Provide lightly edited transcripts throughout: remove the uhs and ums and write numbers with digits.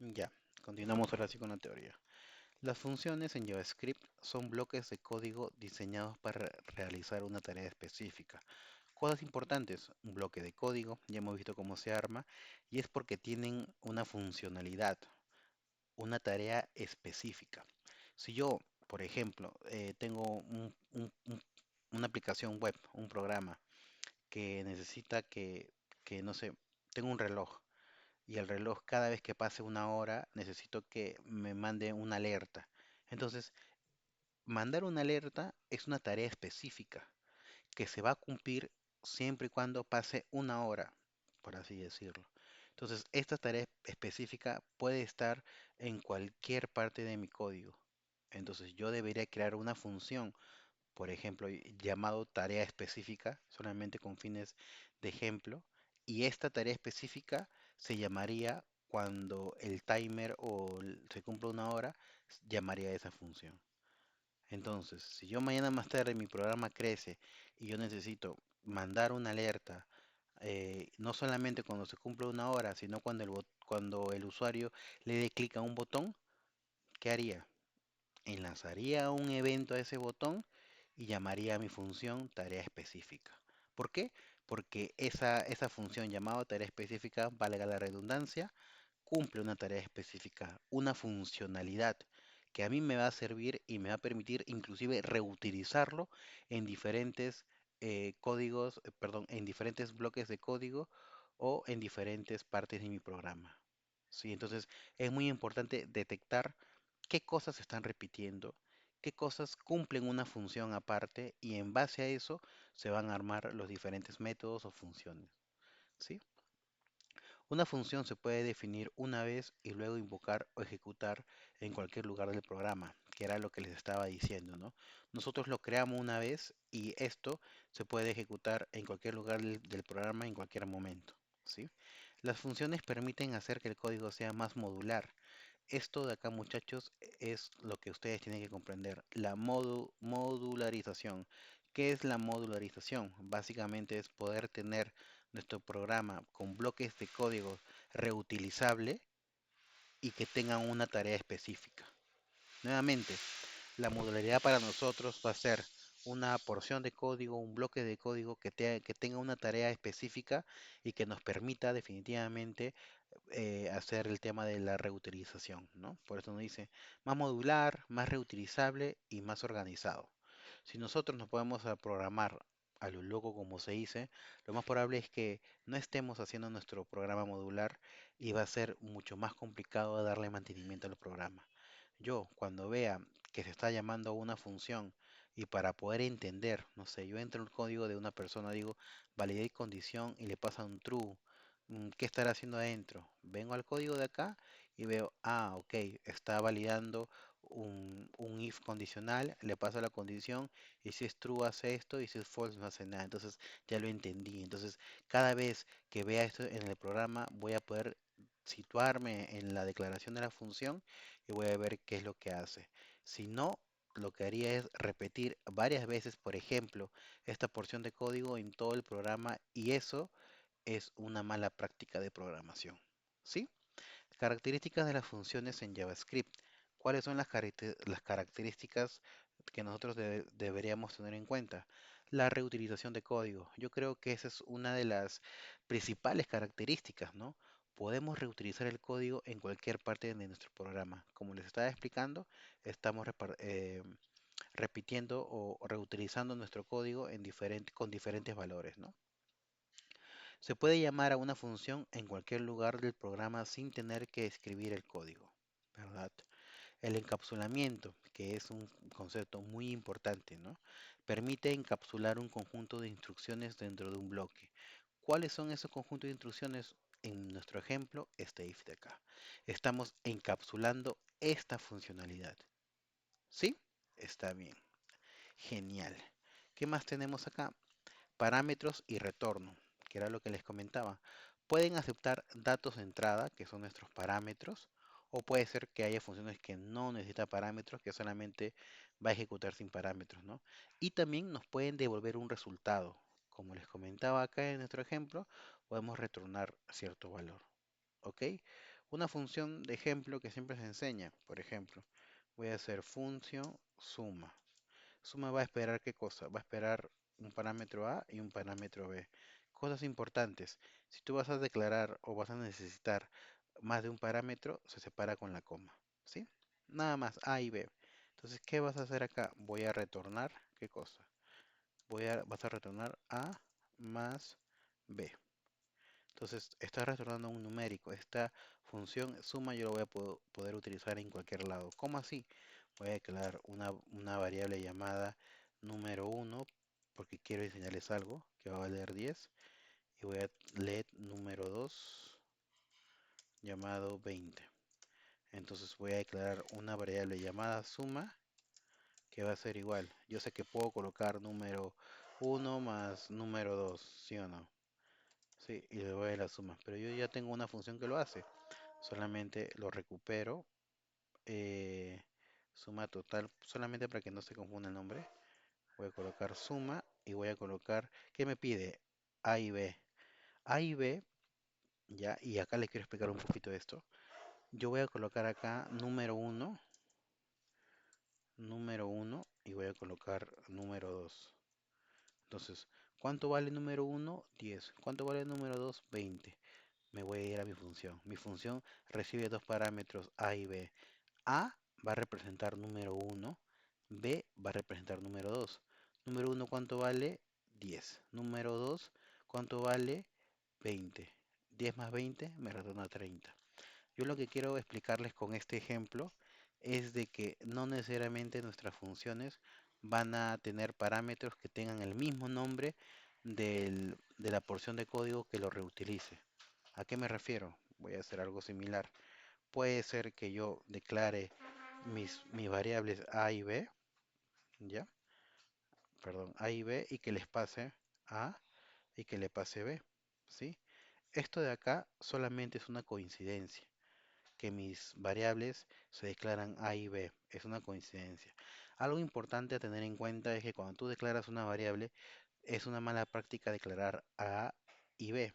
Ya, continuamos ahora sí con la teoría. Las funciones en JavaScript son bloques de código diseñados para realizar una tarea específica. Cosas importantes, un bloque de código, ya hemos visto cómo se arma, y es porque tienen una funcionalidad, una tarea específica. Si yo, por ejemplo, tengo una aplicación web, un programa que necesita no sé, tengo un reloj y el reloj cada vez que pase una hora necesito que me mande una alerta. Entonces, mandar una alerta es una tarea específica que se va a cumplir siempre y cuando pase una hora, por así decirlo. Entonces, esta tarea específica puede estar en cualquier parte de mi código. Entonces, yo debería crear una función, por ejemplo, llamado tarea específica, solamente con fines de ejemplo, y esta tarea específica se llamaría cuando el timer se cumpla una hora, llamaría a esa función. Entonces, si yo mañana más tarde mi programa crece y yo necesito mandar una alerta, no solamente cuando se cumple una hora, sino cuando el usuario le dé clic a un botón, ¿qué haría? Enlazaría un evento a ese botón y llamaría a mi función tarea específica. ¿Por qué? Porque esa función llamada tarea específica, valga la redundancia, cumple una tarea específica, una funcionalidad que a mí me va a servir y me va a permitir inclusive reutilizarlo en diferentes códigos, perdón, en diferentes bloques de código o en diferentes partes de mi programa. Sí, entonces es muy importante detectar qué cosas se están repitiendo, qué cosas cumplen una función aparte y en base a eso se van a armar los diferentes métodos o funciones. ¿Sí? Una función se puede definir una vez y luego invocar o ejecutar en cualquier lugar del programa, que era lo que les estaba diciendo, ¿no? Nosotros lo creamos una vez y esto se puede ejecutar en cualquier lugar del programa en cualquier momento, ¿sí? Las funciones permiten hacer que el código sea más modular. Esto de acá, muchachos, es lo que ustedes tienen que comprender, la modularización. ¿Qué es la modularización? Básicamente es poder tener nuestro programa con bloques de código reutilizable y que tengan una tarea específica. Nuevamente, la modularidad para nosotros va a ser una porción de código, un bloque de código que tenga una tarea específica y que nos permita definitivamente hacer el tema de la reutilización, ¿no? Por eso nos dice más modular, más reutilizable y más organizado. Si nosotros nos podemos programar a lo loco como se dice, lo más probable es que no estemos haciendo nuestro programa modular y va a ser mucho más complicado darle mantenimiento al programa. Yo, cuando vea que se está llamando a una función y para poder entender, no sé, yo entro en el código de una persona, digo, validé condición y le pasa un true. ¿Qué estará haciendo adentro? Vengo al código de acá y veo, ok, está validando un if condicional, le paso la condición y si es true hace esto y si es false no hace nada. Entonces ya lo entendí. Entonces cada vez que vea esto en el programa voy a poder situarme en la declaración de la función y voy a ver qué es lo que hace. Si no, lo que haría es repetir varias veces, por ejemplo, esta porción de código en todo el programa y eso es una mala práctica de programación. ¿Sí? Características de las funciones en JavaScript. ¿Cuáles son las características que nosotros deberíamos tener en cuenta? La reutilización de código. Yo creo que esa es una de las principales características, ¿no? Podemos reutilizar el código en cualquier parte de nuestro programa. Como les estaba explicando, estamos repitiendo o reutilizando nuestro código con diferentes valores, ¿no? Se puede llamar a una función en cualquier lugar del programa sin tener que escribir el código, ¿verdad? El encapsulamiento, que es un concepto muy importante, ¿no? Permite encapsular un conjunto de instrucciones dentro de un bloque. ¿Cuáles son esos conjuntos de instrucciones? En nuestro ejemplo, este if de acá. Estamos encapsulando esta funcionalidad. ¿Sí? Está bien. Genial. ¿Qué más tenemos acá? Parámetros y retorno, que era lo que les comentaba. Pueden aceptar datos de entrada, que son nuestros parámetros, o puede ser que haya funciones que no necesitan parámetros, que solamente va a ejecutar sin parámetros, ¿no? Y también nos pueden devolver un resultado. Como les comentaba acá en nuestro ejemplo, podemos retornar cierto valor, ¿ok? Una función de ejemplo que siempre se enseña, por ejemplo, voy a hacer función suma. Suma va a esperar qué cosa? Va a esperar un parámetro A y un parámetro B. Cosas importantes. Si tú vas a declarar o vas a necesitar más de un parámetro, se separa con la coma. ¿Sí? Nada más, A y B. Entonces, ¿qué vas a hacer acá? Voy a retornar, ¿qué cosa? Vas a retornar A más B. Entonces, está retornando un numérico. Esta función suma yo lo voy a poder utilizar en cualquier lado. ¿Cómo así? Voy a declarar una variable llamada número 1 porque quiero enseñarles algo que va a valer 10 y voy a let número 2 llamado 20. Entonces voy a declarar una variable llamada suma que va a ser igual. Yo sé que puedo colocar número 1 más número 2, ¿sí o no? Sí, y le voy a la suma. Pero yo ya tengo una función que lo hace. Solamente lo recupero. eh, Suma total, solamente para que no se confunda el nombre. Voy a colocar suma y voy a colocar, ¿qué me pide? A y B. A y B, ya, y acá les quiero explicar un poquito de esto. Yo voy a colocar acá número uno y voy a colocar número 2. Entonces, ¿cuánto vale número uno? 10. ¿Cuánto vale número 2? 20. Me voy a ir a mi función. Mi función recibe dos parámetros A y B. A va a representar número uno, B va a representar número 2. Número uno, ¿cuánto vale? 10. Número 2, ¿cuánto vale? 20. 10 más 20 me retorna 30. Yo lo que quiero explicarles con este ejemplo es de que no necesariamente nuestras funciones van a tener parámetros que tengan el mismo nombre de la porción de código que lo reutilice. ¿A qué me refiero? Voy a hacer algo similar. Puede ser que yo declare mis variables A y B, ¿ya? Perdón, A y B y que les pase A y que le pase B, ¿sí? Esto de acá solamente es una coincidencia, que mis variables se declaran A y B, es una coincidencia. Algo importante a tener en cuenta es que cuando tú declaras una variable, es una mala práctica declarar A y B.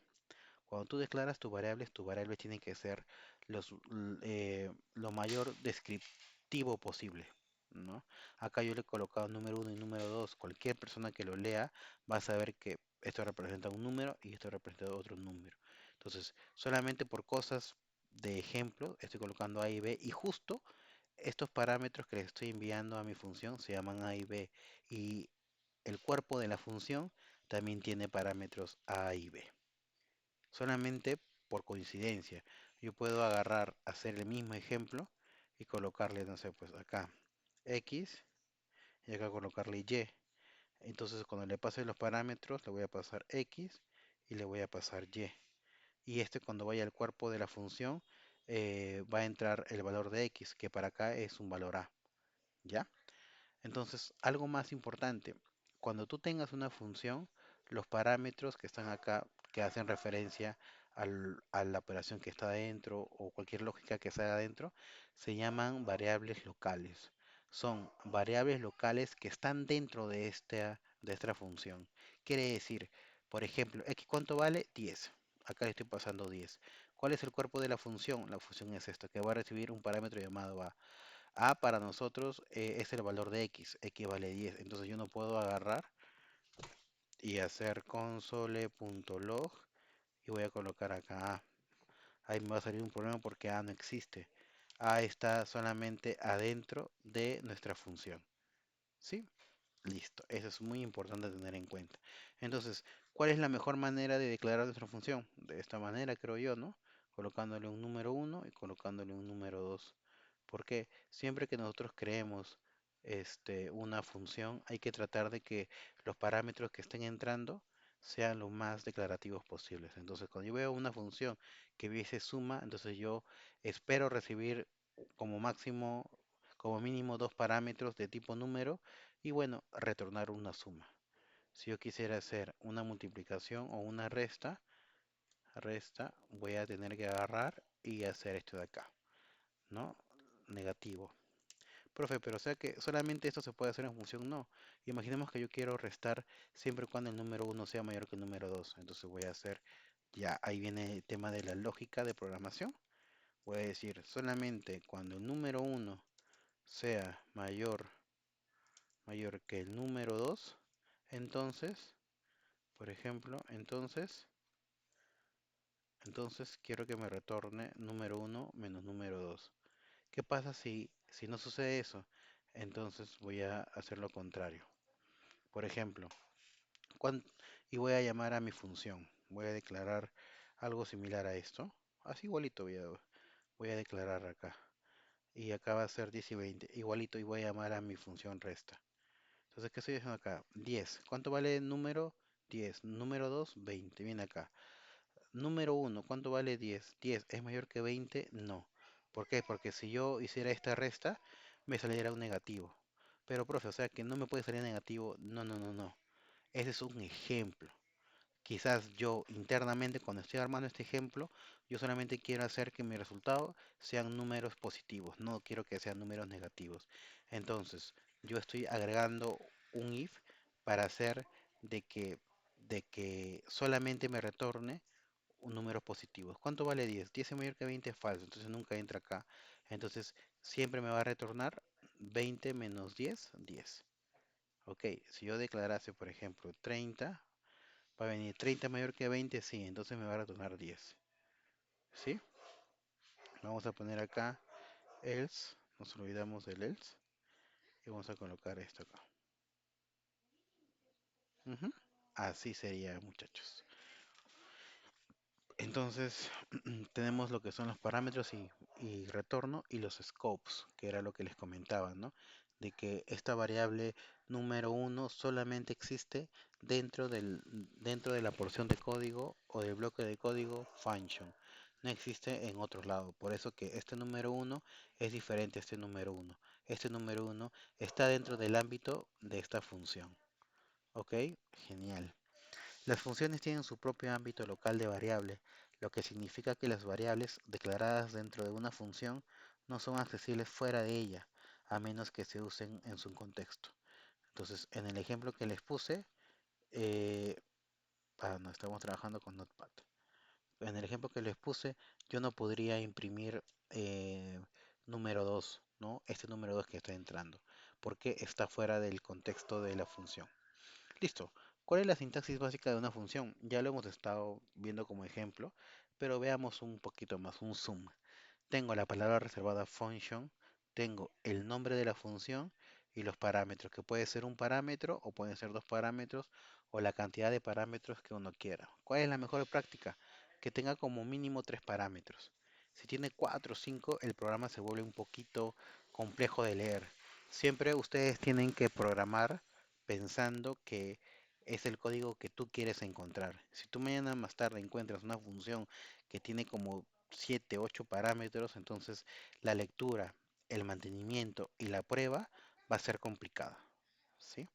Cuando tú declaras tu variable tiene que ser lo mayor descriptivo posible, ¿no? Acá yo le he colocado número uno y número 2. Cualquier persona que lo lea va a saber que esto representa un número y esto representa otro número. Entonces, solamente por cosas de ejemplo, estoy colocando A y B y justo estos parámetros que les estoy enviando a mi función se llaman A y B y el cuerpo de la función también tiene parámetros A y B solamente por coincidencia. Yo puedo agarrar, hacer el mismo ejemplo y colocarle, no sé, pues acá X y acá colocarle Y. Entonces cuando le pase los parámetros le voy a pasar X y le voy a pasar Y. Y este cuando vaya al cuerpo de la función va a entrar el valor de X, que para acá es un valor A. ¿Ya? Entonces, algo más importante, cuando tú tengas una función, los parámetros que están acá, que hacen referencia a la operación que está adentro o cualquier lógica que sea adentro, se llaman variables locales. Son variables locales que están dentro de esta función. Quiere decir, por ejemplo, x cuánto vale 10. Acá le estoy pasando 10. ¿Cuál es el cuerpo de la función? La función es esta, que va a recibir un parámetro llamado a. A para nosotros es el valor de X vale 10. Entonces yo no puedo agarrar y hacer console.log y voy a colocar acá A. Ahí me va a salir un problema porque A no existe. A está solamente adentro de nuestra función. ¿Sí? Listo. Eso es muy importante tener en cuenta. Entonces, ¿cuál es la mejor manera de declarar nuestra función? De esta manera, creo yo, ¿no? Colocándole un número uno y colocándole un número 2. Porque siempre que nosotros creemos una función, hay que tratar de que los parámetros que estén entrando sean lo más declarativos posibles. Entonces, cuando yo veo una función que dice suma, entonces yo espero recibir como máximo, como mínimo dos parámetros de tipo número y bueno, retornar una suma. Si yo quisiera hacer una multiplicación o una resta, voy a tener que agarrar y hacer esto de acá, ¿no? Negativo. Profe, pero o sea que solamente esto se puede hacer en función, no. Imaginemos que yo quiero restar siempre y cuando el número uno sea mayor que el número 2. Entonces voy a hacer, ya ahí viene el tema de la lógica de programación. Voy a decir solamente cuando el número uno sea mayor que el número 2, entonces, por ejemplo, entonces quiero que me retorne número uno menos número 2. ¿Qué pasa si no sucede eso? Entonces voy a hacer lo contrario. Por ejemplo, cuan- y voy a llamar a mi función. Voy a declarar algo similar a esto. Así igualito voy a declarar acá. Y acá va a ser 10 y 20. Igualito y voy a llamar a mi función resta. Entonces, ¿qué estoy haciendo acá? 10. ¿Cuánto vale el número? 10. Número 2, 20. Viene acá. Número uno, ¿cuánto vale 10? 10. ¿Es mayor que 20? No. ¿Por qué? Porque si yo hiciera esta resta, me saliera un negativo. Pero, profe, o sea que no me puede salir negativo. No, no, no, no. Ese es un ejemplo. Quizás yo internamente, cuando estoy armando este ejemplo, yo solamente quiero hacer que mi resultado sean números positivos, no quiero que sean números negativos. Entonces, yo estoy agregando un if para hacer de que, de que solamente me retorne un número positivo. ¿Cuánto vale 10? 10 es mayor que 20, es falso, entonces nunca entra acá. Entonces, siempre me va a retornar 20 menos 10, 10. Ok, si yo declarase, por ejemplo, 30. Va a venir 30 mayor que 20, sí, entonces me va a retornar 10. ¿Sí? Vamos a poner acá else, nos olvidamos del else y vamos a colocar esto acá. Ujú. Así sería, muchachos. Entonces, tenemos lo que son los parámetros y retorno y los scopes, que era lo que les comentaba, ¿no? De que esta variable número uno solamente existe dentro de la porción de código o del bloque de código function. No existe en otro lado. Por eso que este número uno es diferente a este número uno. Este número uno está dentro del ámbito de esta función. ¿Ok? Genial. Las funciones tienen su propio ámbito local de variable, lo que significa que las variables declaradas dentro de una función no son accesibles fuera de ella, a menos que se usen en su contexto. Entonces, en el ejemplo que les puse, eh, no estamos trabajando con Notepad. En el ejemplo que les puse, yo no podría imprimir número 2, ¿no? Este número 2 que está entrando, porque está fuera del contexto de la función. Listo. ¿Cuál es la sintaxis básica de una función? Ya lo hemos estado viendo como ejemplo, pero veamos un poquito más, un zoom. Tengo la palabra reservada function, tengo el nombre de la función y los parámetros, que puede ser un parámetro o pueden ser dos parámetros o la cantidad de parámetros que uno quiera. ¿Cuál es la mejor práctica? Que tenga como mínimo tres parámetros. Si tiene cuatro o cinco, el programa se vuelve un poquito complejo de leer. Siempre ustedes tienen que programar pensando que es el código que tú quieres encontrar. Si tú mañana más tarde encuentras una función que tiene como 7, 8 parámetros, entonces la lectura, el mantenimiento y la prueba va a ser complicada. ¿Sí?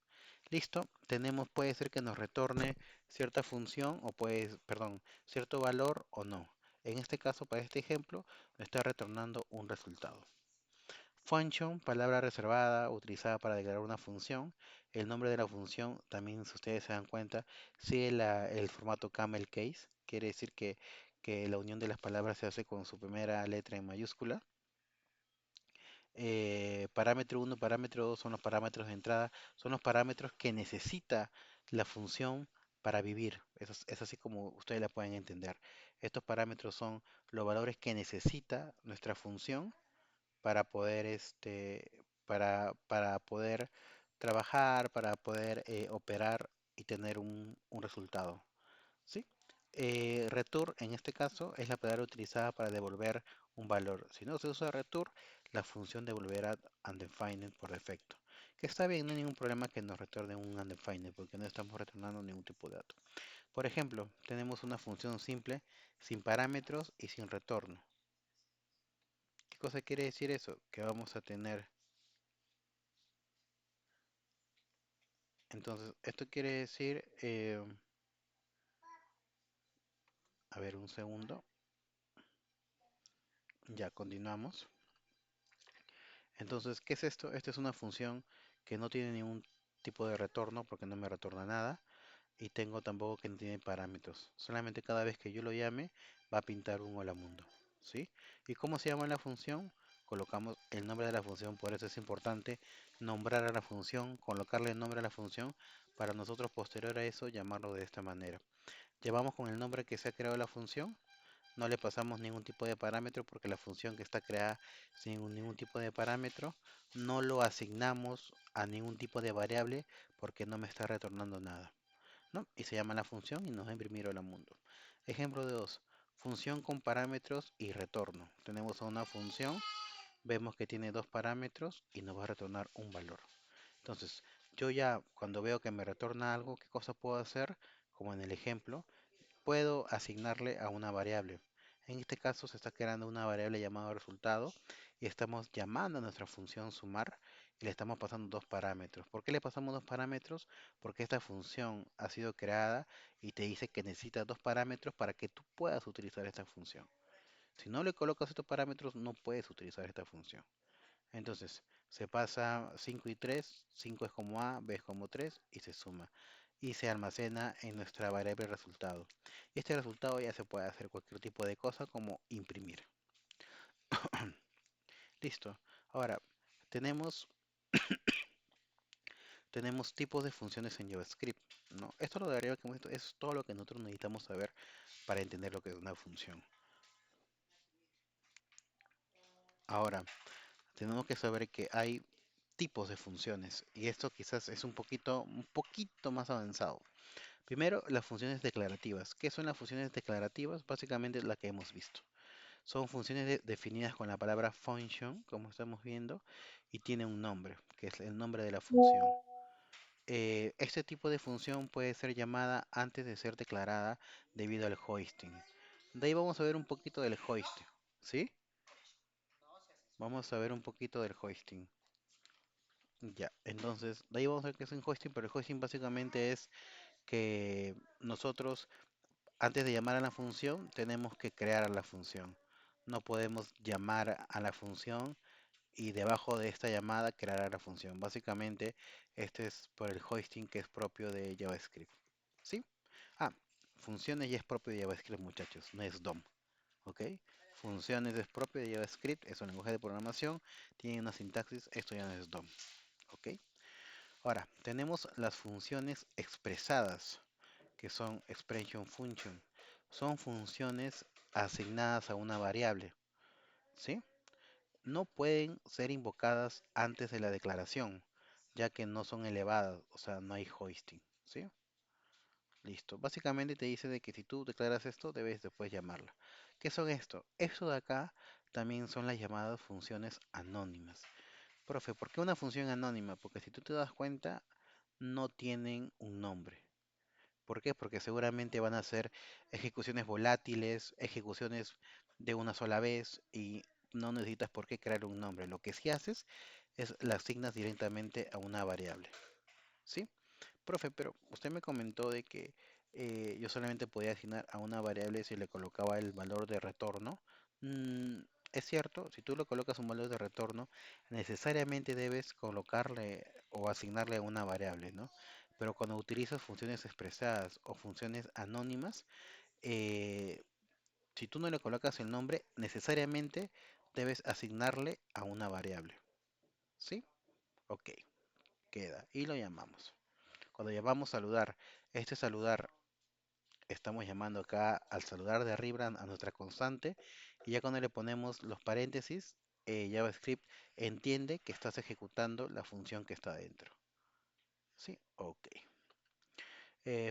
Listo, tenemos, puede ser que nos retorne cierta función o puede, perdón, cierto valor o no. En este caso, para este ejemplo, me está retornando un resultado. Function, palabra reservada utilizada para declarar una función. El nombre de la función, también si ustedes se dan cuenta, sigue el formato camel case. Quiere decir que la unión de las palabras se hace con su primera letra en mayúscula. Parámetro uno, parámetro 2 son los parámetros de entrada, son los parámetros que necesita la función para vivir. Es así como ustedes la pueden entender. Estos parámetros son los valores que necesita nuestra función para poder para poder trabajar, para poder operar y tener un resultado. ¿Sí? Return en este caso es la palabra utilizada para devolver un valor. Si no se usa return, la función devolverá undefined por defecto. Que está bien, no hay ningún problema que nos retorne un undefined porque no estamos retornando ningún tipo de dato. Por ejemplo, tenemos una función simple sin parámetros y sin retorno. ¿Qué cosa quiere decir eso? Que vamos a tener. Entonces, esto quiere decir, a ver, un segundo, ya continuamos. Entonces, ¿qué es esto? Esta es una función que no tiene ningún tipo de retorno porque no me retorna nada y tengo tampoco que no tiene parámetros. Solamente cada vez que yo lo llame va a pintar un hola mundo. ¿sí? ¿Y cómo se llama la función? Colocamos el nombre de la función, por eso es importante nombrar a la función, colocarle el nombre a la función, para nosotros posterior a eso llamarlo de esta manera. Llevamos con el nombre que se ha creado la función, no le pasamos ningún tipo de parámetro porque la función que está creada sin ningún tipo de parámetro, no lo asignamos a ningún tipo de variable porque no me está retornando nada, ¿no? Y se llama la función y nos va a imprimir hola mundo. Ejemplo de 2. Función con parámetros y retorno. Tenemos una función, vemos que tiene dos parámetros y nos va a retornar un valor. Entonces, yo ya cuando veo que me retorna algo, ¿qué cosa puedo hacer? Como en el ejemplo, puedo asignarle a una variable. En este caso se está creando una variable llamada resultado y estamos llamando a nuestra función sumar y le estamos pasando dos parámetros. ¿Por qué le pasamos dos parámetros? Porque esta función ha sido creada y te dice que necesita dos parámetros para que tú puedas utilizar esta función. Si no le colocas estos parámetros, no puedes utilizar esta función. Entonces, se pasa 5 y 3, 5 es como A, B es como 3 y se suma. Y se almacena en nuestra variable resultado. Este resultado ya se puede hacer cualquier tipo de cosa como imprimir. Listo. Ahora, tenemos, tenemos tipos de funciones en JavaScript, ¿no? Esto lo de arriba que hemos visto es todo lo que nosotros necesitamos saber para entender lo que es una función. Ahora, tenemos que saber que hay tipos de funciones y esto quizás es un poquito más avanzado. Primero, las funciones declarativas. ¿Qué son las funciones declarativas? Básicamente la que hemos visto. Son funciones definidas con la palabra function, como estamos viendo, y tiene un nombre, que es el nombre de la función. Este tipo de función puede ser llamada antes de ser declarada debido al hoisting. De ahí vamos a ver un poquito del hoisting, ¿sí? Vamos a ver un poquito del hoisting. Ya, entonces, de ahí vamos a ver qué es un hoisting, pero el hoisting básicamente es que nosotros antes de llamar a la función, tenemos que crear a la función. No podemos llamar a la función y debajo de esta llamada crear a la función. Básicamente, este es por el hoisting que es propio de JavaScript. ¿Sí? Ah, funciones ya es propio de JavaScript, muchachos, no es DOM. ¿Ok? Funciones es propio de JavaScript, es un lenguaje de programación, tiene una sintaxis, esto ya no es DOM. ¿Ok? Ahora, tenemos las funciones expresadas, que son expression function. Son funciones asignadas a una variable, ¿sí? No pueden ser invocadas antes de la declaración, ya que no son elevadas, o sea, no hay hoisting, ¿sí? Listo. Básicamente te dice de que si tú declaras esto, debes después llamarla. ¿Qué son esto? Esto de acá también son las llamadas funciones anónimas. Profe, ¿por qué una función anónima? Porque si tú te das cuenta, no tienen un nombre. ¿Por qué? Porque seguramente van a ser ejecuciones volátiles, ejecuciones de una sola vez y no necesitas por qué crear un nombre. Lo que sí haces es la asignas directamente a una variable. ¿Sí? Profe, pero usted me comentó de que yo solamente podía asignar a una variable si le colocaba el valor de retorno. Mm, es cierto, si tú le colocas un valor de retorno, necesariamente debes colocarle o asignarle a una variable, ¿no? Pero cuando utilizas funciones expresadas o funciones anónimas, eh, si tú no le colocas el nombre, necesariamente debes asignarle a una variable. ¿Sí? Ok, queda. Y lo llamamos. Cuando llamamos saludar, este saludar estamos llamando acá al saludar de arriba a nuestra constante y ya cuando le ponemos los paréntesis, JavaScript entiende que estás ejecutando la función que está dentro. Sí, ok.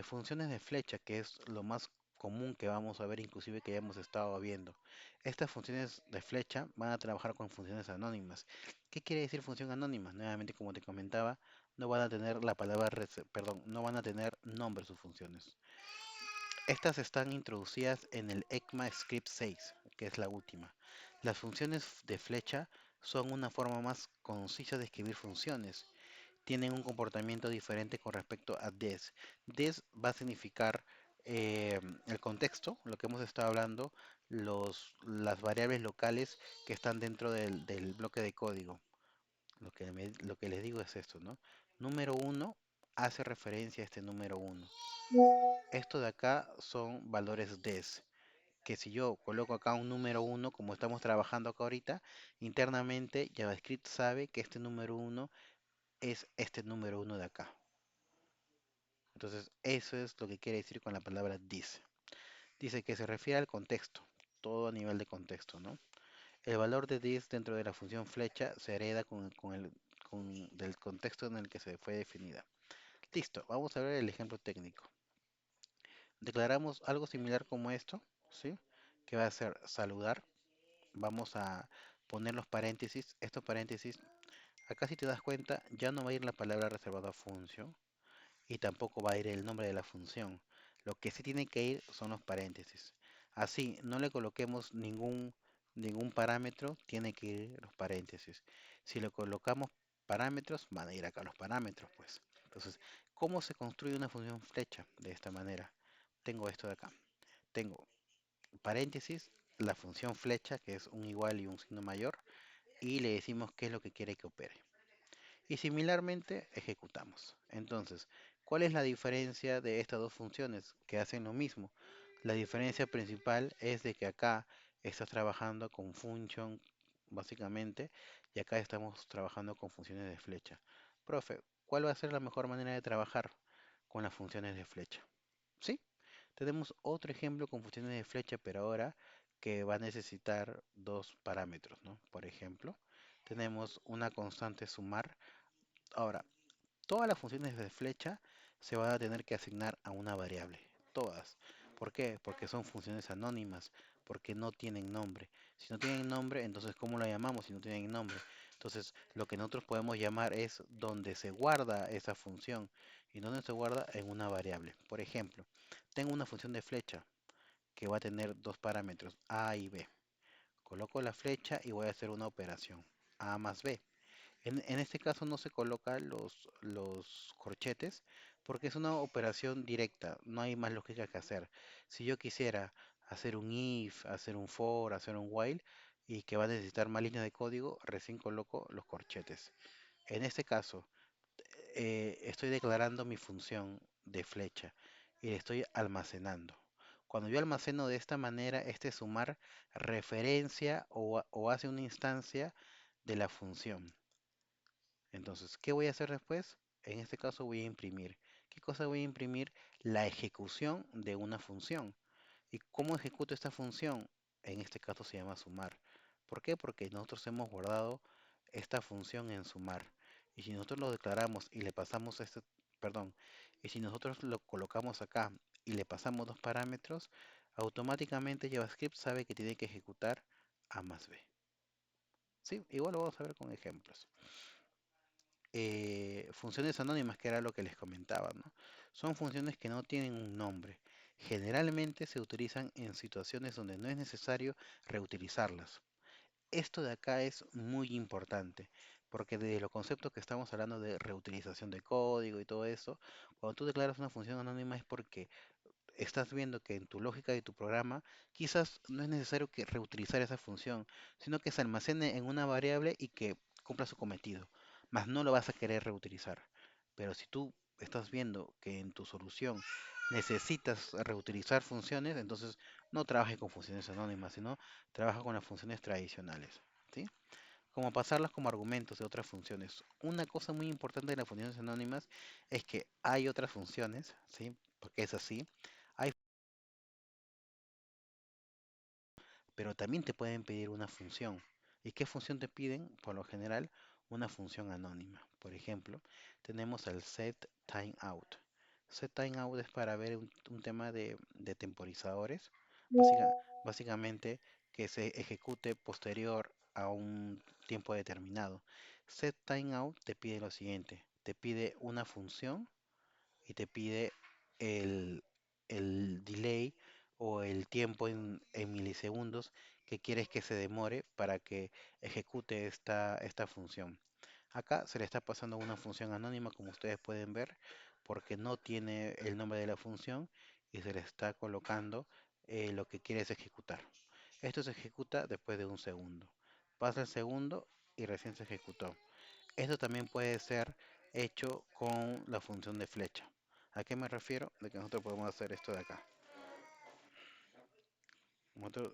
Funciones de flecha, que es lo más común que vamos a ver, inclusive que ya hemos estado viendo. Estas funciones de flecha van a trabajar con funciones anónimas. ¿Qué quiere decir función anónima? Nuevamente, como te comentaba, no van a tener la palabra, perdón, no van a tener nombre sus funciones. Estas están introducidas en el ECMAScript 6, que es la última. Las funciones de flecha son una forma más concisa de escribir funciones. Tienen un comportamiento diferente con respecto a this. This va a significar el contexto, lo que hemos estado hablando, las variables locales que están dentro del bloque de código. Lo que les digo es esto, ¿no? Número uno hace referencia a este número uno. Esto de acá son valores des. que si yo coloco acá un número uno, como estamos trabajando acá ahorita, internamente JavaScript sabe que este número uno es este número uno de acá. Entonces, eso es lo que quiere decir con la palabra this. Dice que se refiere al contexto, todo a nivel de contexto, ¿no? El valor de this dentro de la función flecha se hereda del contexto en el que se fue definida. Listo, vamos a ver el ejemplo técnico. Declaramos algo similar como esto, ¿sí? Que va a ser saludar. Vamos a poner los paréntesis. Estos paréntesis, acá si te das cuenta, ya no va a ir la palabra reservada a función y tampoco va a ir el nombre de la función. Lo que sí tiene que ir son los paréntesis. Así, no le coloquemos ningún parámetro, tiene que ir los paréntesis. Si le colocamos parámetros, van a ir acá los parámetros, pues. Entonces, ¿cómo se construye una función flecha? De esta manera. Tengo esto de acá. Tengo paréntesis, la función flecha, que es un igual y un signo mayor, y le decimos qué es lo que quiere que opere. Y similarmente ejecutamos. Entonces, ¿cuál es la diferencia de estas dos funciones que hacen lo mismo? La diferencia principal es de que acá estás trabajando con function básicamente y acá estamos trabajando con funciones de flecha. Profe, ¿cuál va a ser la mejor manera de trabajar con las funciones de flecha? ¿Sí? Tenemos otro ejemplo con funciones de flecha, pero ahora que va a necesitar dos parámetros, ¿no? Por ejemplo, tenemos una constante sumar. Ahora, todas las funciones de flecha se van a tener que asignar a una variable. Todas. ¿Por qué? Porque son funciones anónimas, porque no tienen nombre. Si no tienen nombre, entonces ¿cómo la llamamos si no tienen nombre? Entonces, lo que nosotros podemos llamar es donde se guarda esa función. ¿Y donde se guarda? En una variable. Por ejemplo, tengo una función de flecha que va a tener dos parámetros, A y B. Coloco la flecha y voy a hacer una operación, A más B. En este caso no se colocan los corchetes porque es una operación directa, no hay más lógica que hacer. Si yo quisiera hacer un if, hacer un for, hacer un while y que va a necesitar más líneas de código, recién coloco los corchetes. En este caso, estoy declarando mi función de flecha y le estoy almacenando. Cuando yo almaceno de esta manera, este sumar referencia o hace una instancia de la función. Entonces, ¿qué voy a hacer después? En este caso voy a imprimir. ¿Qué cosa voy a imprimir? La ejecución de una función. ¿Y cómo ejecuto esta función? En este caso se llama sumar. ¿Por qué? Porque nosotros hemos guardado esta función en sumar. Y si nosotros lo declaramos y le pasamos este, perdón, y si nosotros lo colocamos acá y le pasamos dos parámetros, automáticamente JavaScript sabe que tiene que ejecutar A más B. Sí, igual lo vamos a ver con ejemplos. Funciones anónimas, que era lo que les comentaba, ¿no? Son funciones que no tienen un nombre. Generalmente se utilizan en situaciones donde no es necesario reutilizarlas. Esto de acá es muy importante, porque de los conceptos que estamos hablando de reutilización de código y todo eso, cuando tú declaras una función anónima es porque estás viendo que en tu lógica de tu programa quizás no es necesario que reutilizar esa función, sino que se almacene en una variable y que cumpla su cometido, más no lo vas a querer reutilizar. Pero si tú estás viendo que en tu solución necesitas reutilizar funciones, entonces no trabajes con funciones anónimas, sino trabaja con las funciones tradicionales, ¿sí? Como pasarlas como argumentos de otras funciones. Una cosa muy importante de las funciones anónimas es que hay otras funciones, ¿sí? Porque es así. Hay pero también te pueden pedir una función. ¿Y qué función te piden? Por lo general, una función anónima. Por ejemplo, tenemos el setTimeout. SetTimeout es para ver un tema de temporizadores, básicamente que se ejecute posterior a un tiempo determinado. SetTimeout te pide lo siguiente, te pide una función y te pide el, el delay o el tiempo en milisegundos que quieres que se demore para que ejecute esta función. Acá se le está pasando una función anónima, como ustedes pueden ver, porque no tiene el nombre de la función y se le está colocando lo que quieres ejecutar. Esto se ejecuta después de un segundo. Pasa el segundo y recién se ejecutó. Esto también puede ser hecho con la función de flecha. ¿A qué me refiero? De que nosotros podemos hacer esto de acá.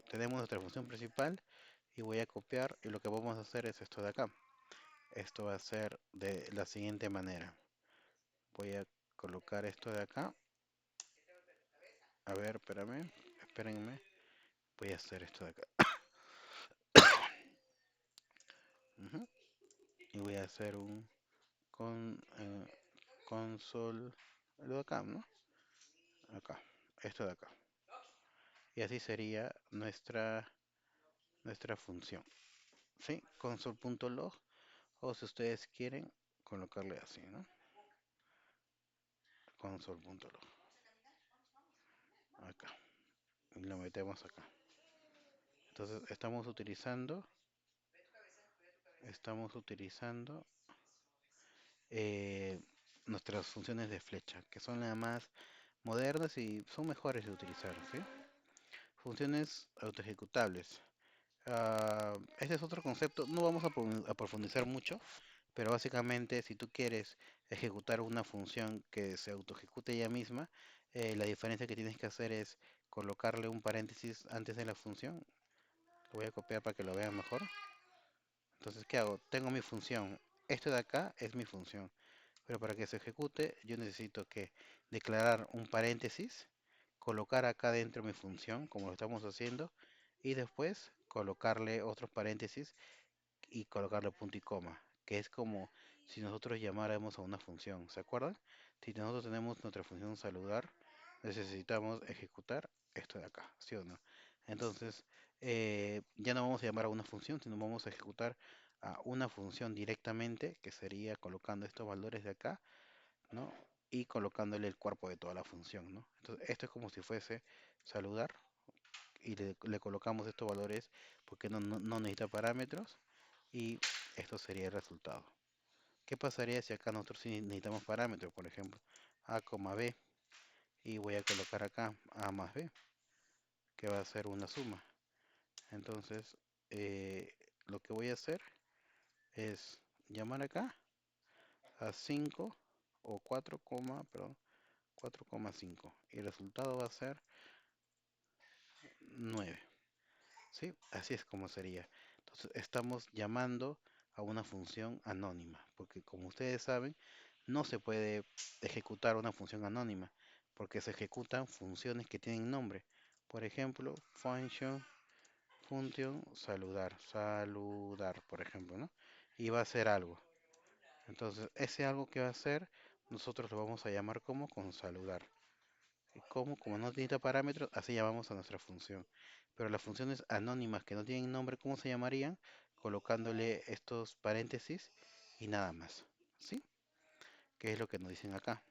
Tenemos nuestra función principal y voy a copiar y lo que vamos a hacer es esto de acá. Esto va a ser de la siguiente manera. Voy a colocar esto de acá. A ver, espérame, espérenme. Voy a hacer esto de acá. Ujú. Y voy a hacer un console, lo de acá, ¿no? Acá, esto de acá. Y así sería nuestra función. ¿Sí? Console.log. O si ustedes quieren, colocarle así, ¿no? Console.log. Acá. Y lo metemos acá. Entonces estamos utilizando eh, nuestras funciones de flecha, que son las más modernas y son mejores de utilizar, ¿sí? Funciones autoejecutables. Este es otro concepto, no vamos a profundizar mucho, pero básicamente si tú quieres ejecutar una función que se autoejecute ella misma, la diferencia que tienes que hacer es colocarle un paréntesis antes de la función. Lo voy a copiar para que lo vean mejor. Entonces, ¿qué hago? Tengo mi función. Esto de acá es mi función. Pero para que se ejecute, yo necesito que declarar un paréntesis, colocar acá dentro mi función, como lo estamos haciendo, y después colocarle otros paréntesis y colocarle punto y coma, que es como si nosotros llamáramos a una función, ¿se acuerdan? Si nosotros tenemos nuestra función saludar, necesitamos ejecutar esto de acá, ¿sí o no? Entonces, ya no vamos a llamar a una función, sino vamos a ejecutar a una función directamente, que sería colocando estos valores de acá, ¿no? Y colocándole el cuerpo de toda la función, ¿no? Entonces, esto es como si fuese saludar y le colocamos estos valores porque no necesita parámetros y esto sería el resultado. ¿Qué pasaría si acá nosotros sí necesitamos parámetros? Por ejemplo, a, b y voy a colocar acá a más b, que va a ser una suma. Entonces, lo que voy a hacer es llamar acá a 5 o 4, perdón, 4,5 y el resultado va a ser 9. ¿Sí? Así es como sería. Entonces, estamos llamando a una función anónima, porque como ustedes saben, no se puede ejecutar una función anónima, porque se ejecutan funciones que tienen nombre. Por ejemplo, function saludar, por ejemplo, ¿no? Y va a hacer algo. Entonces, ese algo que va a hacer, nosotros lo vamos a llamar como con saludar. Y como no necesita parámetros, así llamamos a nuestra función. Pero las funciones anónimas que no tienen nombre, ¿cómo se llamarían? Colocándole estos paréntesis y nada más. ¿Sí? ¿Qué es lo que nos dicen acá?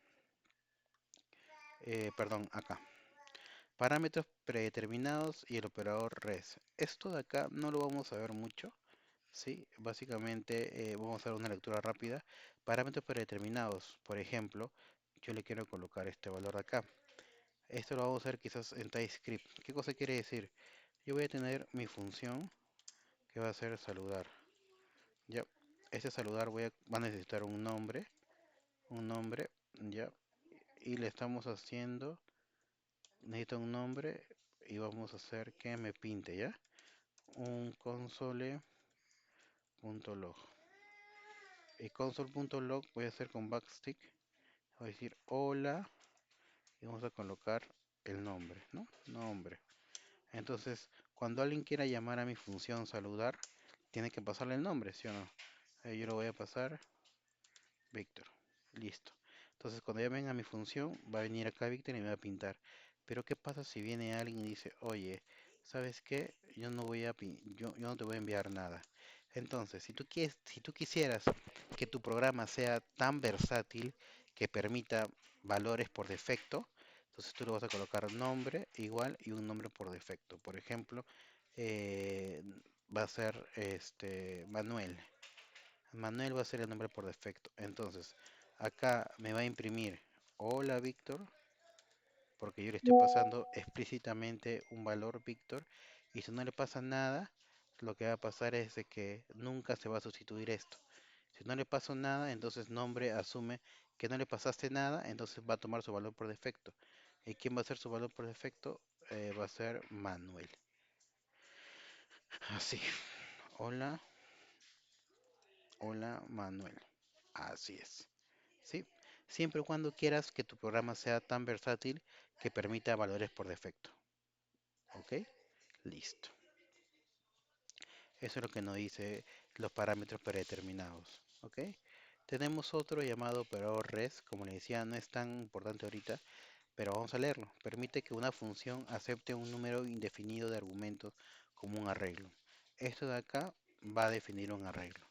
Perdón, acá. Parámetros predeterminados y el operador res. Esto de acá no lo vamos a ver mucho. ¿Sí? Básicamente vamos a dar una lectura rápida. Parámetros predeterminados. Por ejemplo, yo le quiero colocar este valor de acá. Esto lo vamos a hacer quizás en TypeScript. ¿Qué cosa quiere decir? Yo voy a tener mi función que va a ser saludar. Ya, este saludar va a necesitar un nombre, ya, y le estamos haciendo, necesita un nombre y vamos a hacer que me pinte, ya, un console.log. Y console.log voy a hacer con backstick, voy a decir hola y vamos a colocar el nombre, ¿no? Nombre. Entonces, cuando alguien quiera llamar a mi función saludar, tiene que pasarle el nombre, ¿sí o no? Yo lo voy a pasar Víctor. Listo. Entonces, cuando ya venga mi función, va a venir acá Víctor y me va a pintar. Pero, ¿qué pasa si viene alguien y dice, oye, ¿sabes qué? Yo no te voy a enviar nada. Entonces, si tú quisieras que tu programa sea tan versátil que permita valores por defecto, entonces tú le vas a colocar nombre igual y un nombre por defecto. Por ejemplo, eh, va a ser Manuel. Manuel va a ser el nombre por defecto. Entonces, acá me va a imprimir hola Víctor, porque yo le estoy pasando explícitamente un valor Víctor. Y si no le pasa nada, lo que va a pasar es de que nunca se va a sustituir esto. Si no le pasó nada, entonces nombre asume que no le pasaste nada, entonces va a tomar su valor por defecto. ¿Y quién va a ser su valor por defecto? Va a ser Manuel. Así. Hola, hola Manuel. Así es. ¿Sí? Siempre y cuando quieras que tu programa sea tan versátil que permita valores por defecto. ¿Ok? Listo. Eso es lo que nos dice los parámetros predeterminados. ¿Ok? Tenemos otro llamado operador res. Como le decía, no es tan importante ahorita, pero vamos a leerlo. Permite que una función acepte un número indefinido de argumentos como un arreglo. Esto de acá va a definir un arreglo.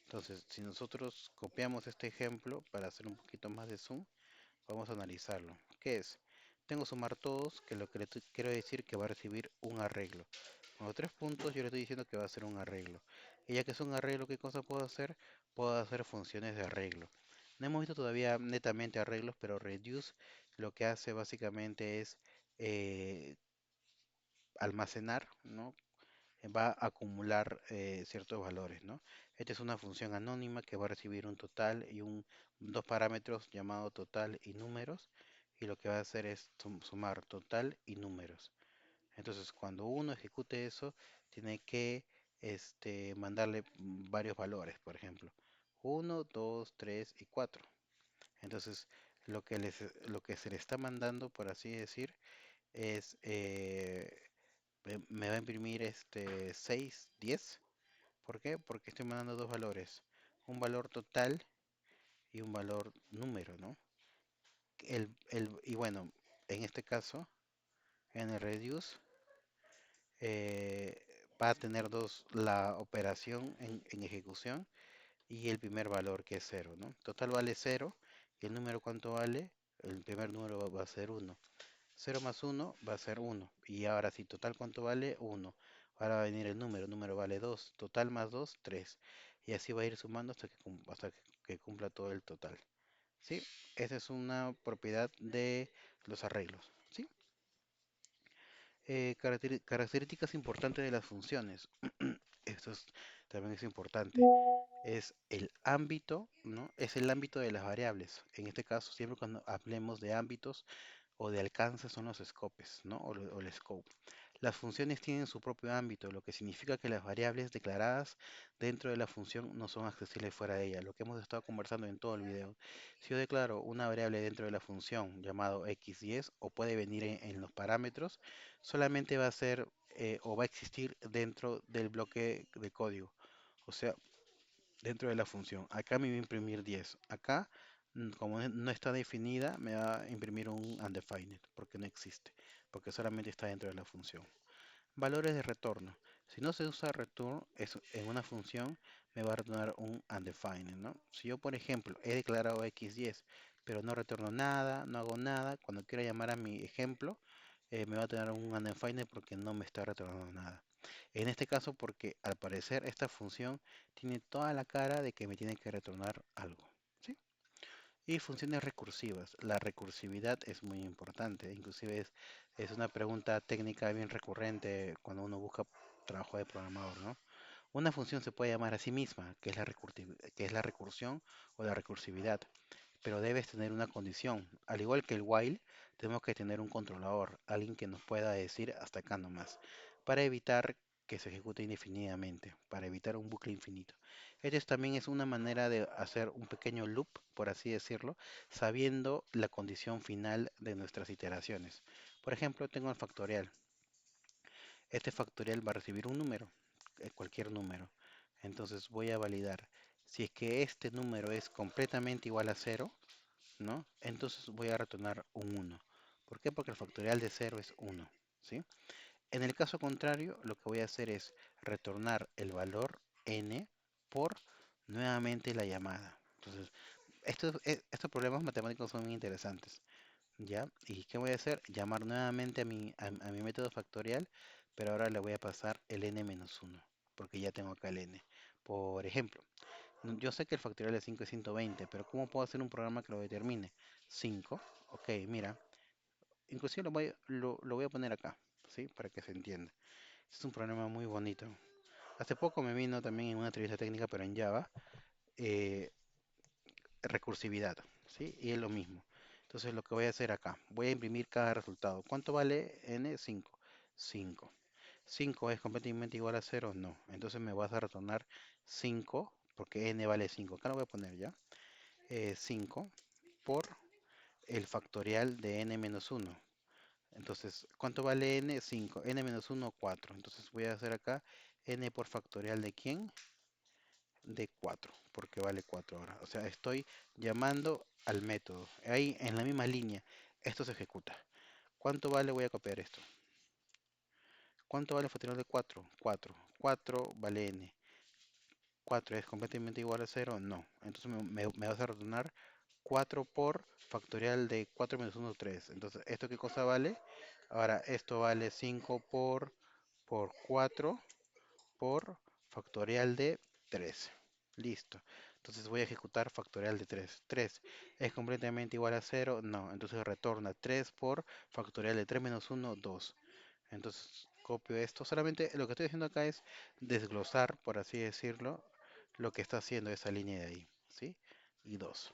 Entonces, si nosotros copiamos este ejemplo para hacer un poquito más de zoom, vamos a analizarlo. ¿Qué es? Tengo sumar todos, que lo que quiero decir que va a recibir un arreglo. Con los tres puntos yo le estoy diciendo que va a ser un arreglo. Y ya que es un arreglo, ¿qué cosa puedo hacer? Puedo hacer funciones de arreglo. No hemos visto todavía netamente arreglos, pero reduce lo que hace básicamente es eh, almacenar, ¿no? Va a acumular ciertos valores, ¿no? Esta es una función anónima que va a recibir un total y dos parámetros llamados total y números, y lo que va a hacer es sumar total y números. Entonces, cuando uno ejecute eso, tiene que mandarle varios valores, por ejemplo, uno, 2, 3 y 4. Entonces, lo que se le está mandando, por así decir, es me va a imprimir 6, 10. ¿Por qué? Porque estoy mandando dos valores, un valor total y un valor número, ¿no? Y bueno, en este caso, en el reduce, eh, va a tener la operación en ejecución y el primer valor que es cero, ¿no? Total vale cero y el número ¿cuánto vale? El primer número va a ser uno. Cero más uno va a ser uno. Y ahora sí, total ¿cuánto vale? Uno. Ahora va a venir el número vale 2. Total más 2 3. Y así va a ir sumando hasta que cumpla todo el total. ¿Sí? Esa es una propiedad de los arreglos. ¿Sí? Características importantes de las funciones. Esto también es importante. Es el ámbito, ¿no? Es el ámbito de las variables. En este caso, siempre cuando hablemos de ámbitos o de alcance son los scopes, ¿no? O el scope. Las funciones tienen su propio ámbito, lo que significa que las variables declaradas dentro de la función no son accesibles fuera de ella, lo que hemos estado conversando en todo el video. Si yo declaro una variable dentro de la función llamado x10 o puede venir en los parámetros, solamente va a ser o va a existir dentro del bloque de código. O sea, dentro de la función. Acá me va a imprimir 10. Acá, como no está definida, me va a imprimir un undefined, porque no existe, porque solamente está dentro de la función. Valores de retorno. Si no se usa return en una función, me va a retornar un undefined, ¿no? Si yo, por ejemplo, he declarado x10, pero no retorno nada, no hago nada, cuando quiera llamar a mi ejemplo, me va a tener un undefined porque no me está retornando nada. En este caso, porque al parecer esta función tiene toda la cara de que me tiene que retornar algo, ¿sí? Y funciones recursivas. La recursividad es muy importante, inclusive es una pregunta técnica bien recurrente cuando uno busca trabajo de programador, ¿no? Una función se puede llamar a sí misma, que es la recursión o la recursividad, pero debes tener una condición. Al igual que el while, tenemos que tener un controlador, alguien que nos pueda decir hasta acá nomás, para evitar que se ejecute indefinidamente, para evitar un bucle infinito. Esto también es una manera de hacer un pequeño loop, por así decirlo, sabiendo la condición final de nuestras iteraciones. Por ejemplo, tengo el factorial. Este factorial va a recibir un número, cualquier número. Entonces voy a validar si es que este número es completamente igual a cero, ¿no? Entonces voy a retornar un 1. ¿Por qué? Porque el factorial de cero es 1, ¿sí? En el caso contrario, lo que voy a hacer es retornar el valor n por nuevamente la llamada. Entonces, estos problemas matemáticos son muy interesantes, ¿ya? ¿Y qué voy a hacer? Llamar nuevamente a mi método factorial, pero ahora le voy a pasar el n-1, porque ya tengo acá el n. Por ejemplo, yo sé que el factorial de 5 es 120, pero ¿cómo puedo hacer un programa que lo determine? 5, ok, mira, inclusive lo voy a poner acá, ¿sí? Para que se entienda. Es un problema muy bonito. Hace poco me vino también en una entrevista técnica, pero en Java, eh, recursividad, ¿sí? Y es lo mismo. Entonces lo que voy a hacer acá, voy a imprimir cada resultado. ¿Cuánto vale n? 5. 5. 5 es completamente igual a cero, no. Entonces me vas a retornar 5 porque n vale 5. Acá lo voy a poner ya. 5 por el factorial de n menos uno. Entonces, ¿cuánto vale n? 5. N menos uno, 4. Entonces voy a hacer acá n por factorial de quién? De 4, porque vale 4 ahora. O sea, estoy llamando al método. Ahí en la misma línea, esto se ejecuta. ¿Cuánto vale? Voy a copiar esto. ¿Cuánto vale el factorial de 4? 4. 4 vale n. 4 es completamente igual a cero, no. Entonces me vas a retornar 4 por factorial de 4 menos uno, 3. Entonces, ¿esto qué cosa vale? Ahora, esto vale 5 por 4 por factorial de 3. Listo. Entonces voy a ejecutar factorial de 3. 3 es completamente igual a cero, no. Entonces retorna 3 por factorial de 3 menos uno, 2. Entonces copio esto. Solamente lo que estoy haciendo acá es desglosar, por así decirlo, lo que está haciendo esa línea de ahí. ¿Sí? Y 2.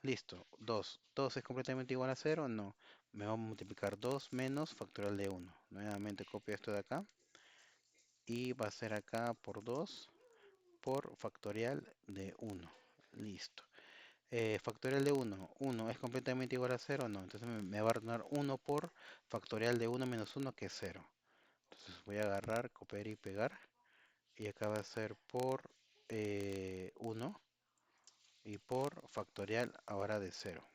Listo. 2. 2 es completamente igual a cero, no. Me va a multiplicar 2 menos factorial de 1. Nuevamente copio esto de acá. Y va a ser acá por 2 por factorial de 1. Listo. Factorial de 1. 1 es completamente igual a cero, no. Entonces me va a retornar 1 por factorial de 1 menos 1, que es cero. Entonces voy a agarrar, copiar y pegar. Y acá va a ser por 1 y por factorial ahora de cero.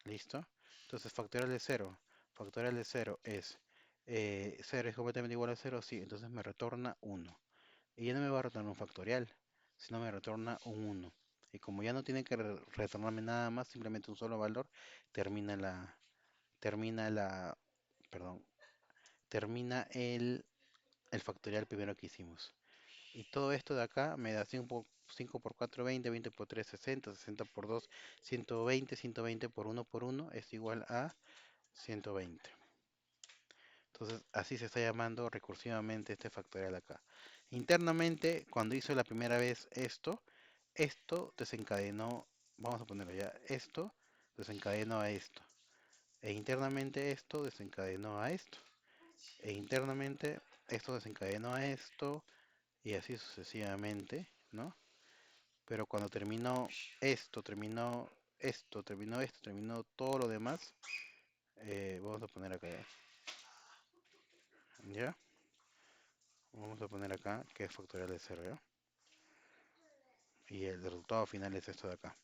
¿Listo? Entonces factorial de cero. Factorial de cero es 0 es completamente igual a cero, sí. Entonces me retorna 1. Y ya no me va a retornar un factorial, sino me retorna un 1. Y como ya no tiene que retornarme nada más, simplemente un solo valor, termina termina la, perdón, termina el factorial primero que hicimos. Y todo esto de acá me da 5 por 4, 20, 20 por 3, 60, 60 por 2, 120, 120 por 1 por 1 es igual a 120. Entonces, así se está llamando recursivamente este factorial acá. Internamente, cuando hizo la primera vez esto desencadenó, vamos a ponerlo ya, esto desencadenó a esto. E internamente esto desencadenó a esto. E internamente esto desencadenó a esto. Y así sucesivamente, ¿no? Pero cuando terminó esto, terminó esto, terminó esto, terminó todo lo demás, vamos a poner acá, ¿ya? Vamos a poner acá que es factorial de cero, ¿ya? Y el resultado final es esto de acá.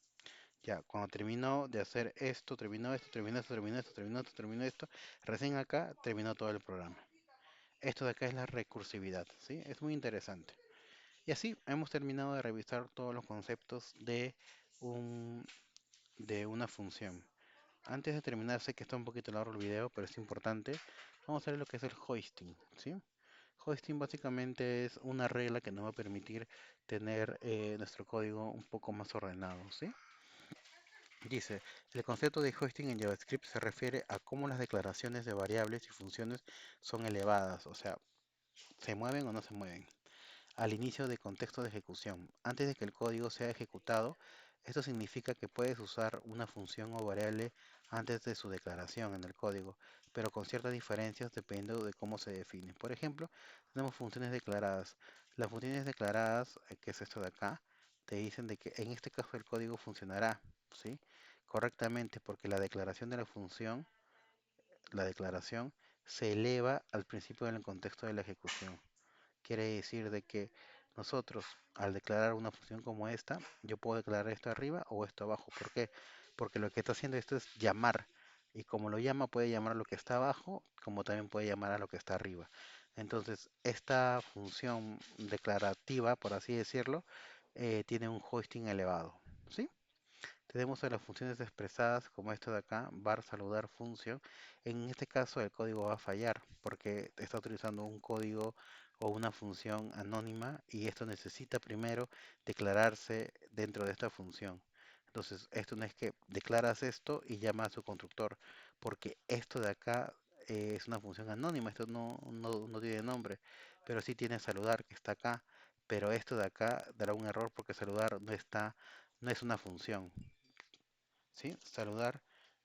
Ya, cuando terminó de hacer esto, terminó esto, terminó esto, terminó esto, terminó esto, terminó esto, recién acá terminó todo el programa. Esto de acá es la recursividad, ¿sí? Es muy interesante. Y así hemos terminado de revisar todos los conceptos un, de una función. Antes de terminar, sé que está un poquito largo el video, pero es importante. Vamos a ver lo que es el hoisting, ¿sí? Hoisting básicamente es una regla que nos va a permitir tener nuestro código un poco más ordenado, ¿sí? Dice, el concepto de hoisting en JavaScript se refiere a cómo las declaraciones de variables y funciones son elevadas, o sea, se mueven o no se mueven al inicio de contexto de ejecución. Antes de que el código sea ejecutado, esto significa que puedes usar una función o variable antes de su declaración en el código, pero con ciertas diferencias dependiendo de cómo se define. Por ejemplo, tenemos funciones declaradas. Las funciones declaradas, que es esto de acá, te dicen de que en este caso el código funcionará, ¿sí? Correctamente, porque la declaración se eleva al principio del contexto de la ejecución. Quiere decir de que nosotros, al declarar una función como esta, yo puedo declarar esto arriba o esto abajo. ¿Por qué? Porque lo que está haciendo esto es llamar. Y como lo llama, puede llamar a lo que está abajo, como también puede llamar a lo que está arriba. Entonces, esta función declarativa, por así decirlo, tiene un hoisting elevado. ¿Sí? Tenemos a las funciones expresadas como esto de acá, var saludar función. En este caso el código va a fallar porque está utilizando un código o una función anónima y esto necesita primero declararse dentro de esta función. Entonces, esto no es que declaras esto y llama a su constructor, porque esto de acá es una función anónima, esto no tiene nombre, pero sí tiene saludar que está acá, pero esto de acá dará un error porque saludar no es una función. ¿Sí? Saludar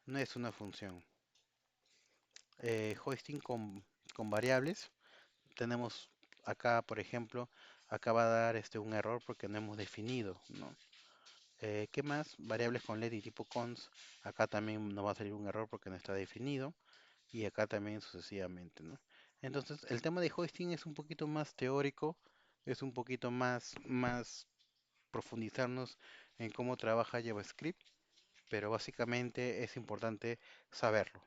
no es una función. Hoisting con variables. tenemos acá, por ejemplo, acá va a dar un error porque no hemos definido, ¿no? ¿Qué más? Variables con LED y tipo cons. Acá también nos va a salir un error porque no está definido. Y acá también sucesivamente, ¿no? Entonces, el tema de hoisting es un poquito más teórico, es un poquito más profundizarnos en cómo trabaja JavaScript, pero básicamente es importante saberlo.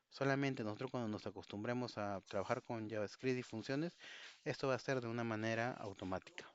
Solamente nosotros cuando nos acostumbremos a trabajar con JavaScript y funciones, esto va a ser de una manera automática.